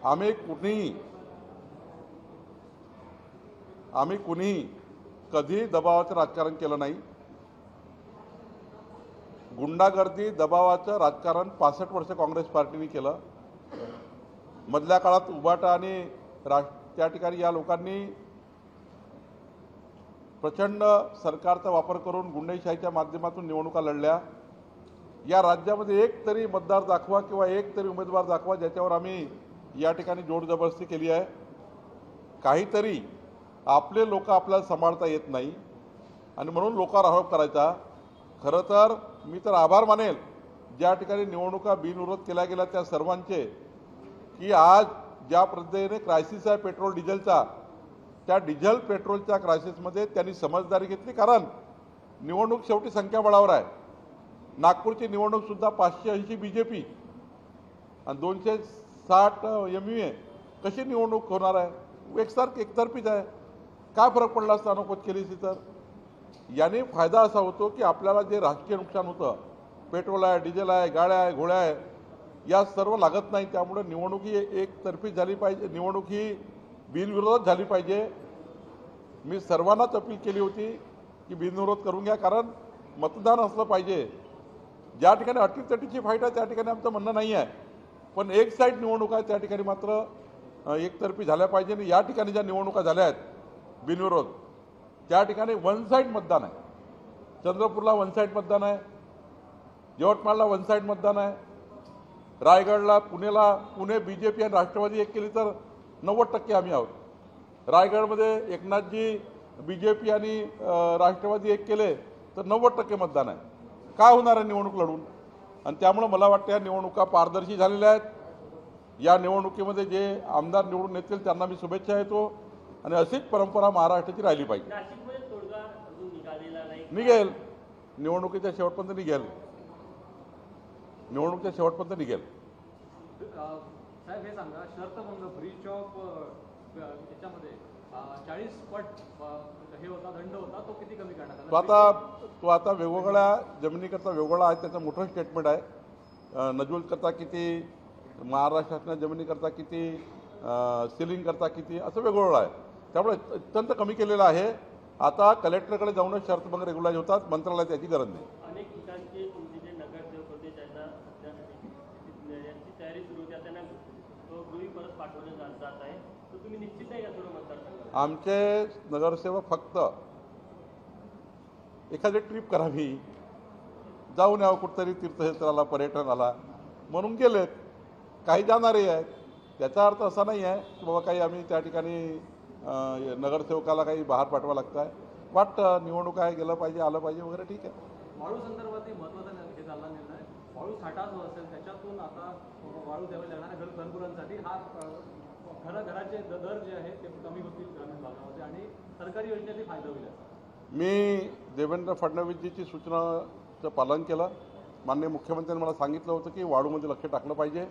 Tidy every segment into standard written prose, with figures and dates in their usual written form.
आम्ही कुणीही कधी दबावाचं राजकारण केलं नाही। गुंडागर्दी दबावाचं राजकारण 65 वर्ष काँग्रेस पार्टीने केलं। मधल्या काळात उबाटा आणि त्या ठिकाणी या लोकांनी प्रचंड सरकारचा वापर करून गुंडशाहीच्या माध्यमातून निवडणुका लढल्या। या राज्यामध्ये एक तरी मतदार दाखवा किंवा एक तरी उमेदवार दाखवा ज्याच्यावर आम्ही या ठिकाणी जोर जबरदस्ती केली आहे। काहीतरी आपले लोक आपल्याला सांभाळता येत नाही आणि म्हणून लोकांवर आरोप करायचा। खरं तर मी तर आभार मानेल ज्या ठिकाणी निवडणुका बिनविरोध केल्या गेल्या त्या सर्वांचे, की आज ज्या पद्धतीने क्रायसिस आहे पेट्रोल डिझेलचा, त्या डिझेल पेट्रोलच्या क्रायसिसमध्ये त्यांनी समजदारी घेतली। कारण निवडणूक शेवटी संख्याबळावर आहे। नागपूरची निवडणूकसुद्धा 580 BJP आणि 260 MUA कशी निवडणूक होणार आहे? एकतर्फीच आहे। काय फरक पडला असता नकोत केली तर? याने फायदा असा होतो की आपल्याला जे राजकीय नुकसान होतं, पेट्रोल आहे, डिझेल आहे, गाड्या आहे, घोड्या आहे, या सर्व लागत नाही। त्यामुळे निवडणूक ही एकतर्फी झाली पाहिजे, निवडणूक ही बिनविरोधात झाली पाहिजे। मी सर्वांनाच अपील केली होती की बिनविरोध करून घ्या, कारण मतदान असलं पाहिजे। ज्या ठिकाणी अटीतटीची फाईट आहे त्या ठिकाणी आमचं म्हणणं नाही आहे, पण एक साईड निवडणूक आहे त्या ठिकाणी मात्र एकतर्फी झाल्या पाहिजे। आणि या ठिकाणी ज्या निवडणुका झाल्या आहेत बिनविरोध, त्या ठिकाणी वन साईड मतदान आहे। चंद्रपूरला वन साईड मतदान आहे, यवतमाळला वन साईड मतदान आहे, रायगडला, पुणे BJP आणि राष्ट्रवादी एक केली तर 90% आम्ही आहोत। रायगडमध्ये एकनाथजी BJP आणि राष्ट्रवादी एक केले तर 90% मतदान आहे। काय होणार आहे निवडणूक लढून? आणि त्यामुळे मला वाटतं या निवडणुका पारदर्शी झालेल्या आहेत। या निवडणुकीमध्ये जे आमदार निवडून येतील त्यांना मी शुभेच्छा देतो आणि अशीच परंपरा महाराष्ट्राची राहिली पाहिजे। निघेल, निवडणुकीच्या शेवटपर्यंत निघेल, निवडणुकीच्या शेवटपर्यंत निघेल। साहेब हे सांगा, शर्तभंग ब्रीच ऑफ याच्यामध्ये 40 पट हे होता, दंड होता, तो किती कमी करण्यात आला? तो आता वेगवेगळ्या जमिनीकरता वेगवेगळा आहे, त्याचं मोठं स्टेटमेंट आहे। नजूल करता किती, महाराष्ट्र शासनाच्या जमिनीकरता किती, सिलिंग करता किती, असं वेगवेगळं आहे। त्यामुळे अत्यंत कमी केलेलं आहे। आता कलेक्टरकडे जाऊनच शर्तभंग रेग्युलाइज होतात, मंत्रालयात याची गरज नाही। अनेक ठिकाणचे तुमचे जे नगरसेवक होते त्यांना यांची तयारी सुरू होती, त्यांना गृही परत पाठवलं जात आहे, तर तुम्ही निश्चित आहे का थोडं मतदारसंघ? आमचे नगरसेवक फक्त एखादी ट्रिप करावी, जाऊन यावं कुठंतरी तीर्थक्षेत्राला, पर्यटनाला म्हणून गेलेत। काही जाणारे आहेत। त्याचा अर्थ असा नाही आहे की बाबा काही आम्ही त्या ठिकाणी नगरसेवकाला काही बाहेर पाठवा लागतं आहे। वाटतं निवडणूक आहे, गेलं पाहिजे, आलं पाहिजे वगैरे, ठीक आहे। वाळू संदर्भात महत्त्वाचा हे झाला निर्णय, वाळू साठा जो असेल त्याच्यातून आता वाळू द्यावे लागणाऱ्या घरकुलांसाठी हा घराचे दर जे आहे ते कमी होतील ग्रामीण भागामध्ये आणि सरकारी योजनेचा फायदा होईल। मी देवेंद्र फडणवीसजीची सूचनाचं पालन केलं। माननीय मुख्यमंत्र्यांनी मला सांगितलं होतं की वाळूमध्ये लक्ष टाकलं पाहिजे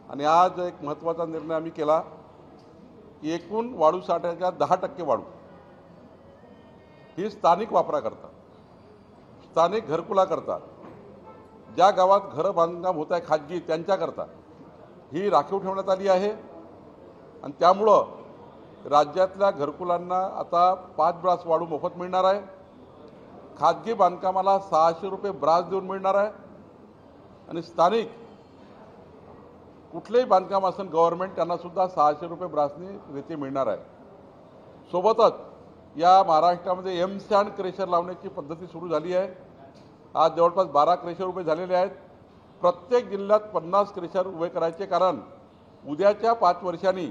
आणि आज एक महत्त्वाचा निर्णय आम्ही केला की एकूण वाळू साठ्याच्या 10% वाळू ही स्थानिक वापराकरता, स्थानिक घरकुलाकरता, ज्या गावात घरं बांधकाम होत आहे खाजगी त्यांच्याकरता ही राखीव ठेवण्यात आली आहे। आणि त्यामुळं राज्यातल्या घरकुलांना आता 5 ब्रास वाळू मोफत मिळणार आहे। खाजगी बांधकामाला 600 रुपये ब्रास देऊन मिळणार आहे आणि स्थानिक कुठलेही बांधकाम असेल गव्हर्नमेंट त्यांनासुद्धा 600 रुपये ब्रासनी रेती मिळणार आहे। सोबतच या महाराष्ट्रामध्ये एमसँड क्रेशर लावण्याची पद्धती सुरू झाली आहे। आज जवळपास 12 क्रेशर उभे झालेले आहेत। प्रत्येक जिल्ह्यात 50 क्रेशर उभे करायचे, कारण उद्याच्या 5 वर्षांनी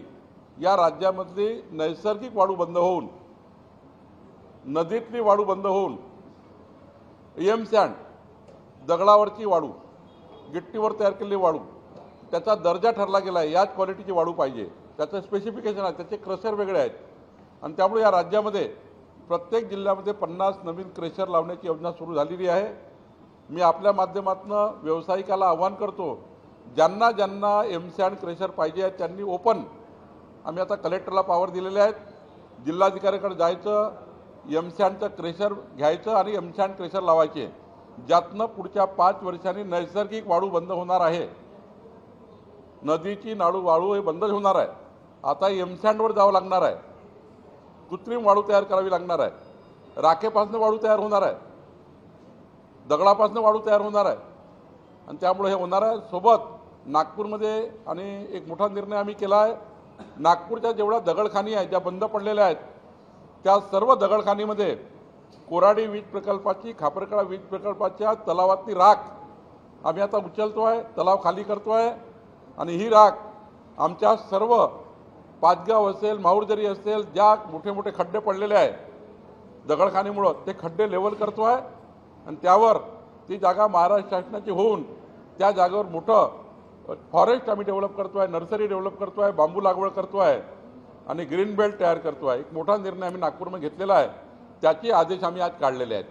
या राज्यामधली नैसर्गिक वाळू बंद होऊन, नदीतली वाळू बंद होऊन एमसँड, दगडावरची वाळू, गिट्टीवर तयार केलेली वाळू, त्याचा दर्जा ठरला गेला आहे। याच क्वालिटीची वाळू पाहिजे, त्याचं स्पेसिफिकेशन आहे, त्याचे क्रशर वेगळे आहेत। आणि त्यामुळे या राज्यामध्ये प्रत्येक जिल्ह्यामध्ये 50 नवीन क्रेशर लावण्याची योजना सुरू झालेली आहे। मी आपल्या माध्यमातून व्यावसायिकाला आवाहन करतो, ज्यांना ज्यांना एमसँड क्रेशर पाहिजे आहेत त्यांनी ओपन, आम्ही आता कलेक्टरला पॉवर दिलेले आहेत, जिल्हाधिकाऱ्याकडे जायचं, एमसँडचं क्रेशर घ्यायचं आणि एमसँड क्रेशर लावायचे, ज्यातनं पुढच्या 5 वर्षांनी नैसर्गिक वाळू बंद होणार आहे। नदीची वाळू हे बंदच होणार आहे. आता एमसँडवर जावं लागणार आहे. कृत्रिम वाळू तयार करावी लागणार आहे. राखेपासून वाळू तयार होणार आहे. दगडापासून वाळू तयार होणार आहे. आणि त्यामुळे हे होणार आहे. सोबत नागपूरमध्ये आणि एक मोठा निर्णय आम्ही केला आहे. नागपूरच्या जेवढ्या दगडखानी आहेत ज्या बंद पडलेल्या आहेत त्या सर्व दगडखानीमध्ये कोराडी वीज प्रकल्पाची, खापरकडा वीज प्रकल्पाच्या तलावातली राख आम्ही आता उचलतो आहे, तलाव खाली करतो आहे. आणि ही राख आमच्या सर्व पाचगाव असेल, माहूरजरी असेल, ज्या मोठे मोठे खड्डे पडलेले आहेत दगडखानीमुळं ते खड्डे लेवल करतो आहे. आणि त्यावर ती जागा महाराष्ट्र शासनाची होऊन त्या जागेवर मोठं फॉरेस्ट आम्ही डेव्हलप करतो आहे, नर्सरी डेव्हलप करतो आहे, बांबू लागवड करतो आहे आणि ग्रीन बेल्ट तयार करतो आहे. एक मोठा निर्णय आम्ही नागपूरमध्ये घेतलेला आहे. त्याचे आदेश आम्ही आज काढलेले आहेत.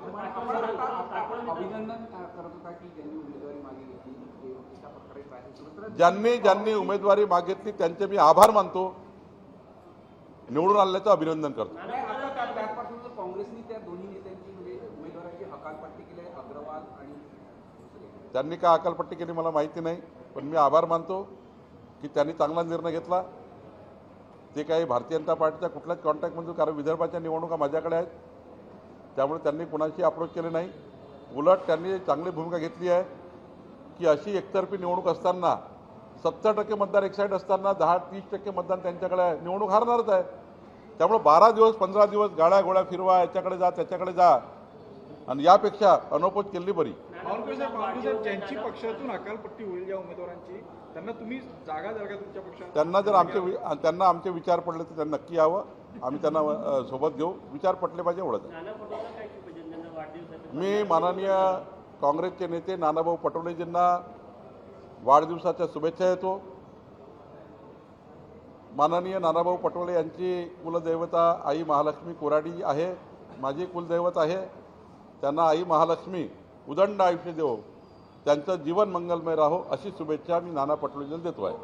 अभिनंदन करत होता की ज्यांनी उमेदवारी मागितली ते अशा प्रकारे पाहिजे. ज्यांनी उमेदवारी मागितली त्यांचे मी आभार मानतो. निवडून आल्याचं अभिनंदन करतो. त्यापासून काँग्रेसने त्या दोन्ही नेत्यांची म्हणजे उमेदवाराची हकालपट्टी केली आहे, अग्रवाल आणि त्यांनी काय अकालपट्टी केली मला माहिती नाही, पण मी आभार मानतो की त्यांनी चांगला निर्णय घेतला. ते काही भारतीय जनता पार्टीच्या कुठल्याच कॉन्टॅक्टमध्ये, कारण विदर्भाच्या निवडणुका माझ्याकडे आहेत, त्यामुळे त्यांनी कुणाशी अप्रोच केले नाही. उलट त्यांनी चांगली भूमिका घेतली आहे की अशी एकतर्फी निवडणूक असताना 70% मतदार एक साईड असताना 10-30% मतदान त्यांच्याकडे आहे, निवडणूक हारणारच आहे. त्यामुळे 12 दिवस 15 दिवस गाड्या गोळ्या फिरवा, याच्याकडे जा त्याच्याकडे जा, आणि यापेक्षा अनोपोज केली बरी. साहेब ज्यांची पक्षातून अकालपट्टी होईल ज्या उमेदवारांची, त्यांना तुम्ही जागा द्याल का तुमच्या पक्षात? त्यांना जर त्यांना आमचे विचार पडले तर त्यांना नक्की यावं. आम्ही त्यांना सोबत घेऊ. विचार पटले पाहिजे एवढंच. नाना पटोलेंना काय शुभेच्छा त्यांना वाढदिवसाच्या? मी माननीय काँग्रेसचे नेते नानाभाऊ पटोलेजींना वाढदिवसाच्या शुभेच्छा देतो. माननीय नानाभाऊ पटोले यांची कुलदैवता आई महालक्ष्मी कोराडी आहे, माझी कुलदैवत आहे. त्यांना आई महालक्ष्मी उदंड आयुष्य देवो, त्यांचं जीवन मंगलमय राहो अशी शुभेच्छा मी नाना पटोलेजींना देतो आहे.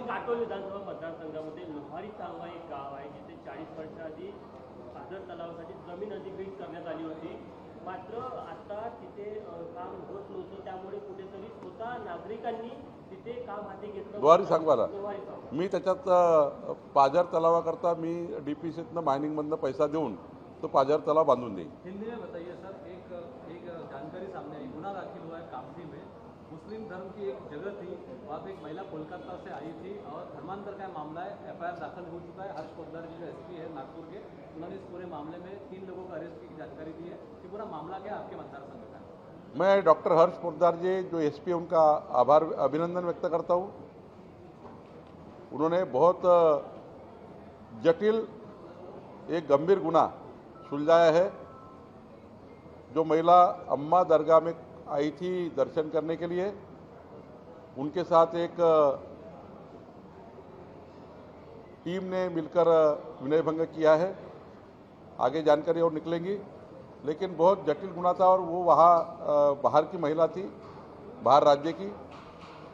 काटोल विधानसभा मतदारसंघामध्ये लोहारी नावा एक गाव आहे जिथे 40 वर्षाआधी पाझर तलावासाठी जमीन अधिग्रहित करण्यात आली होती. मात्र आता तिथे काम होत नव्हतं, त्यामुळे कुठेतरी स्वतः नागरिकांनी तिथे काम हाती घेतलं. लोहारी सांगवाला लोहारी सांगवा. मी त्याच्यात पाझर तलावाकरता मी DPCतनं मायनिंगमधनं पैसा देऊन तो पाझर तलाव बांधून देईन. हिंदी में बताइए सर, एक जानकारी सामने आई, गुना दाखिल हुआ है कामठी में। मुस्लिम धर्म की एक जगह थी, वहाँ पे एक महिला कोलकाता से आई थी और धर्मांतर का मामला है। FIR दाखिल हो चुका है। हर्ष पोद्दार जी जो SP है नागपुर के, उन्होंने इस पूरे मामले में 3 लोगों को अरेस्ट की जानकारी दी है। ये पूरा मामला क्या आपके मतदार संघ का है? मैं डॉक्टर हर्ष पोद्दार जी जो SP उनका अभिनंदन व्यक्त करता हूँ. उन्होंने बहुत जटिल एक गंभीर गुना सुलझाया है. जो महिला अम्मा दरगाह में आई थी दर्शन करने के लिए, उनके साथ एक टीम ने मिलकर विनयभंग किया है. आगे जानकारी और निकलेंगी, लेकिन बहुत जटिल गुना था और वो वहाँ बाहर की महिला थी, बाहर राज्य की.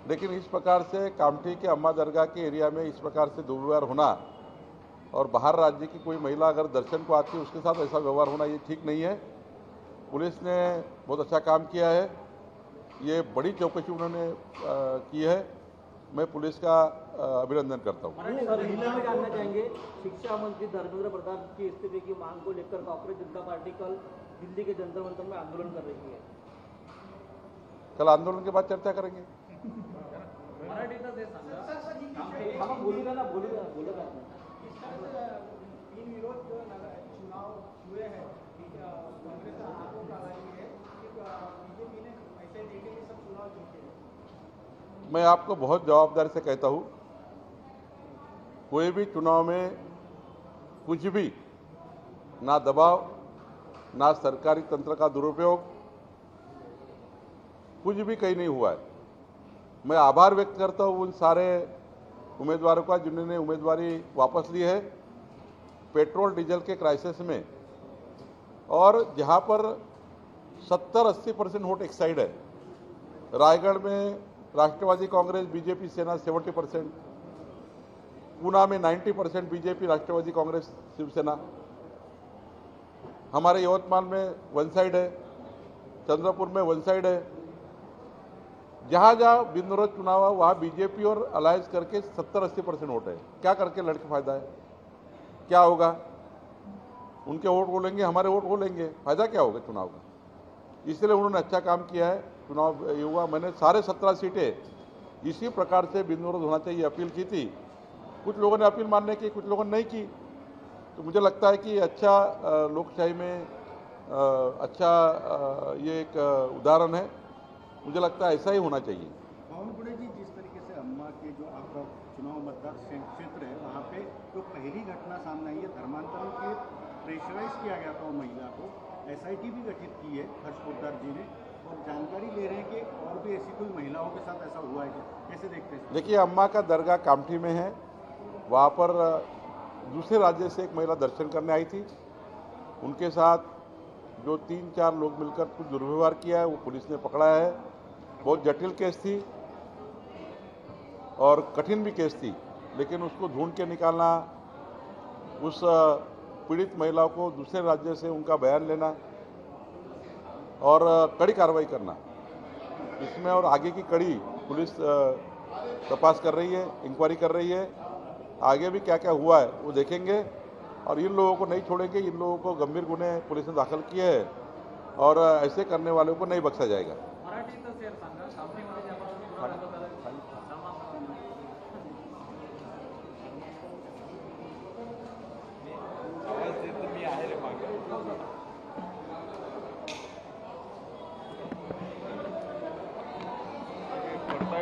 लेकिन इस प्रकार से कामठी के अम्मा दरगाह के एरिया में इस प्रकार से दुर्व्यवहार होना और बाहर राज्य की कोई महिला अगर दर्शन को आती है उसके साथ ऐसा व्यवहार होना ये ठीक नहीं है. पुलिस ने बहुत अच्छा काम किया है. ये बड़ी चौकसी उन्होंने की है. मैं पुलिस का अभिनंदन करता हूँ. सर, हिंदी में जानना चाहेंगे, शिक्षा मंत्री धर्मेंद्र प्रधान की इस्तीफे की मांग को लेकर कांग्रेस जनता पार्टी कल दिल्ली के जंतर मंतर में आंदोलन कर रही है. कल आंदोलन के बाद चर्चा करेंगे. मराठीतच हे सांगा. हम बोलेगा ना बोलेगा बोलेगा तीन विरोध चुनाव हुए हैं, कांग्रेस का आरोप लगा रही है कि बीजेपी ने पैसे देके ये सब चुनाव जीते. मैं आपको बहुत जवाबदारी से कहता हूँ, कोई भी चुनाव में कुछ भी ना दबाव, ना सरकारी तंत्र का दुरुपयोग, कुछ भी कहीं नहीं हुआ है. मैं आभार व्यक्त करता हूँ उन सारे उम्मीदवारों का जिन्होंने उम्मीदवारी वापस ली है. पेट्रोल डीजल के क्राइसिस में और जहाँ पर 70-80% वोट एक साइड है, रायगढ़ में राष्ट्रवादी कांग्रेस बीजेपी सेना 70%, पूना में 90% बीजेपी राष्ट्रवादी कांग्रेस शिवसेना, हमारे यवतमाल में वन साइड है, चंद्रपुर में वन साइड है, जहाँ जहाँ बिनविरोध चुनाव है वहाँ बीजेपी और अलायंस करके 70-80% वोट है। क्या करके लड़के फायदा है? क्या होगा? उनके वोट वो लेंगे, हमारे वोट वो लेंगे, फायदा क्या होगा चुनाव का? इसलिए उन्होंने अच्छा काम किया है। चुनाव ये हुआ, मैंने सारे 17 सीटें इसी प्रकार से बिनविरोध होना चाहिए अपील की थी। कुछ लोगों ने अपील मानने की, कुछ लोगों ने नहीं की। तो मुझे लगता है कि अच्छा लोकशाही में अच्छा ये एक उदाहरण है। मुझे लगता है ऐसा ही होना चाहिए। बावनकुळे जी, जिस तरीके से अम्मा के जो आपका चुनाव मतदार क्षेत्र है वहाँ पे जो पहली घटना सामने आई है धर्मांतरण के प्रेशराइज किया गया था वो महिला को, SIT भी गठित की है हर्ष पोद्दार जी ने, और जानकारी ले रहे हैं कि और भी ऐसी कोई महिलाओं के साथ ऐसा हुआ है क्या? कैसे देखते हैं? देखिए, अम्मा का दरगाह कामठी में है, वहाँ पर दूसरे राज्य से एक महिला दर्शन करने आई थी। उनके साथ जो 3-4 लोग मिलकर कुछ दुर्व्यवहार किया है, वो पुलिस ने पकड़ा है। बहुत जटिल केस थी और कठिन भी केस थी, लेकिन उसको ढूंढ के निकालना, उस पीड़ित महिला को दूसरे राज्य से उनका बयान लेना और कड़ी कार्रवाई करना, इसमें और आगे की कड़ी पुलिस तपास कर रही है, इंक्वायरी कर रही है। आगे भी क्या क्या हुआ है वो देखेंगे और इन लोगों को नहीं छोड़ेंगे। इन लोगों को गंभीर गुन्हे पुलिस ने दाखल किए हैं और ऐसे करने वालों को नाही बख्शा जाएगा। मराठीचं शेअर सांगा, कामठीमध्ये ज्यापासून विरोध दाखल झाला आहे,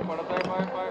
पडताय